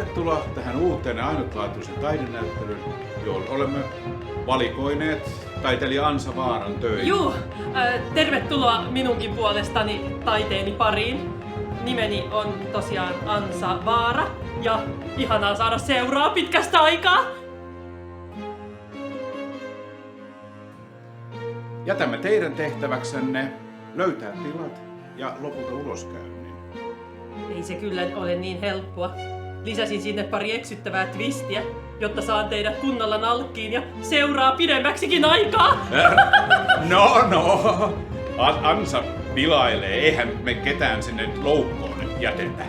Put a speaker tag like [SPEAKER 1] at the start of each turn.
[SPEAKER 1] Tervetuloa tähän uuteen ja ainutlaatuisen taidenäyttelyyn, jolla olemme valikoineet taiteilija Ansa Vaaran töihin.
[SPEAKER 2] Juu, tervetuloa minunkin puolestani taiteeni pariin. Nimeni on tosiaan Ansa Vaara ja ihanaa saada seuraa pitkästä aikaa.
[SPEAKER 1] Jätämme teidän tehtäväksenne löytää tilat ja lopulta uloskäynnin.
[SPEAKER 2] Ei se kyllä ole niin helppoa. Lisäsin sinne pari eksyttävää twistiä, jotta saan teidät kunnolla nalkkiin ja seuraa pidemmäksikin aikaa.
[SPEAKER 1] No. Ansa pilailee. Eihän me ketään sinne loukkoon nyt jätetä.